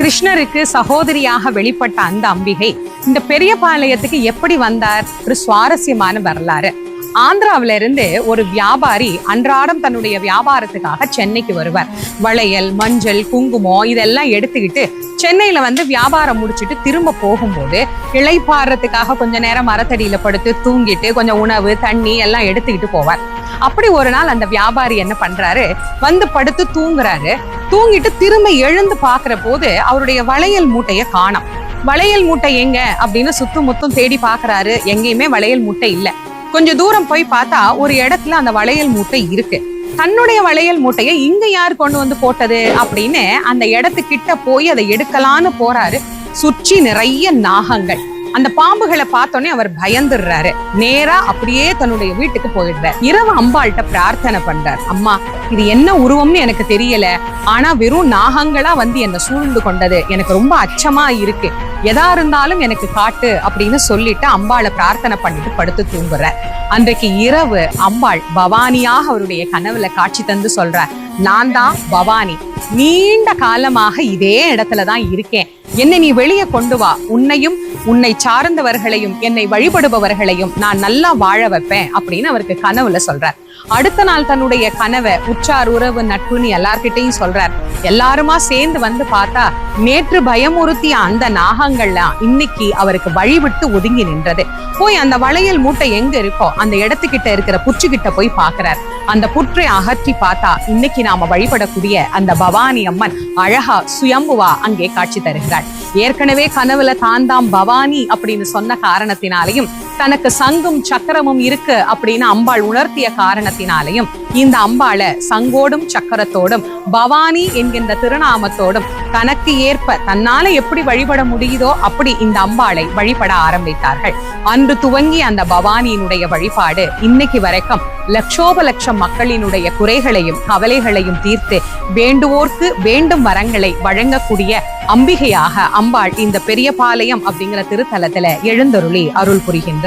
கிருஷ்ணருக்கு சகோதரியாக வெளிப்பட்ட அந்த அம்பிகை இந்த பெரியபாளையத்துக்கு எப்படி வந்தார்? ஒரு சுவாரஸ்யமான வரலாறு. ஆந்திராவில இருந்து ஒரு வியாபாரி அன்றாடம் தன்னுடைய வியாபாரத்துக்காக சென்னைக்கு வருவார். வளையல், மஞ்சள், குங்குமம் இதெல்லாம் எடுத்துக்கிட்டு சென்னையில வந்து வியாபாரம் முடிச்சுட்டு திரும்ப போகும்போது இளைப்பாறதுக்காக கொஞ்ச நேரம் மரத்தடியில படுத்து தூங்கிட்டு கொஞ்சம் உணவு, தண்ணி எல்லாம் எடுத்துக்கிட்டு போவார். அப்படி ஒரு நாள் அந்த வியாபாரி என்ன பண்றாரு, வந்து படுத்து தூங்குறாரு. தூங்கிட்டு திரும்ப எழுந்து பாக்குற போது அவருடைய வளையல் மூட்டைய காணோம். வளையல் மூட்டை எங்க அப்படின்னு சுத்தும் முத்தும் தேடி பாக்குறாரு. எங்கேயுமே வளையல் மூட்டை இல்ல. கொஞ்சம் தூரம் போய் பார்த்தா ஒரு இடத்துல அந்த வளையல் மூட்டை இருக்கு. தன்னுடைய வளையல் மூட்டையை இங்க யார் கொண்டு வந்து போட்டது அப்படின்னு அந்த இடத்துக்கிட்ட போய் அதை எடுக்கலான்னு போறாரு. சுற்றி நிறைய நாகங்கள். அந்த பாம்புகளை பார்த்தோன்னே அவர் பயந்துடுறாரு. நேரா அப்படியே தன்னுடைய வீட்டுக்கு போயிடுறார். இரவு அம்பாள்கிட்ட பிரார்த்தனை பண்றார். அம்மா, இது என்ன உருவம்னு எனக்கு தெரியல, ஆனா வெறும் நாகங்களா வந்து என்ன சூழ்ந்து கொண்டது, எனக்கு ரொம்ப அச்சமா இருக்கு, எதா இருந்தாலும் எனக்கு காட்டு அப்படின்னு சொல்லிட்டு அம்பாளை பிரார்த்தனை பண்ணிட்டு படுத்து தூங்குறார். அன்றைக்கு இரவு அம்பாள் பவானியாக அவருடைய கனவுல காட்சி தந்து சொல்றார், நான் தான் பவானி, நீண்ட காலமாக இதே இடத்துலதான் இருக்கேன், என்னை நீ வெளியே கொண்டு வா, உன்னையும் உன்னை சார்ந்தவர்களையும் என்னை வழிபடுபவர்களையும் நான் நல்லா வாழ வைப்பேன் அப்படின்னு அவருக்கு கனவுல சொல்றார். அடுத்த நாள் தன்னுடைய கனவை உற்றார், உறவு, நட்புன்னு எல்லார்கிட்டையும் சொல்றார். எல்லாருமா சேர்ந்து வந்து பார்த்தா நேற்று பயமுறுத்திய அந்த நாகங்கள்லாம் இன்னைக்கு அவருக்கு வழிவிட்டு ஒதுங்கி நின்றது. போய் அந்த வளையல் மூட்டை எங்க இருக்கோ அந்த இடத்துக்கிட்ட இருக்கிற புற்றுக்கிட்ட போய் பாக்குறார். அந்த புற்றை அகற்றி பார்த்தா இன்னைக்கு நாம வழிபடக்கூடிய அந்த பவானி அம்மன் அழகா சுயம்புவா அங்கே காட்சி தருகிறாள். ஏற்கனவே கனவுல தாந்தாம் பவானி அப்படின்னு சொன்ன காரணத்தினாலையும் தனக்கு சங்கும் சக்கரமும் இருக்கு அப்படின்னு அம்பாள் உணர்த்திய காரணத்தினாலையும் இந்த அம்பாளை சங்கோடும் சக்கரத்தோடும் பவானி என்கின்ற திருநாமத்தோடும் தனக்கு ஏற்ப தன்னால எப்படி வழிபட முடியுதோ அப்படி இந்த அம்பாளை வழிபட ஆரம்பித்தார்கள். அன்று துவங்கி அந்த பவானியினுடைய வழிபாடு இன்னைக்கு வரைக்கும் லட்சோப லட்சம் மக்களினுடைய குறைகளையும் கவலைகளையும் தீர்த்து வேண்டுவோர்க்கு வேண்டும் வரங்களை வழங்கக்கூடிய அம்பிகையாக அம்பாள் இந்த பெரியபாளையம் அப்படிங்கிற திருத்தலத்துல எழுந்தருளி அருள் புரிகின்றார்.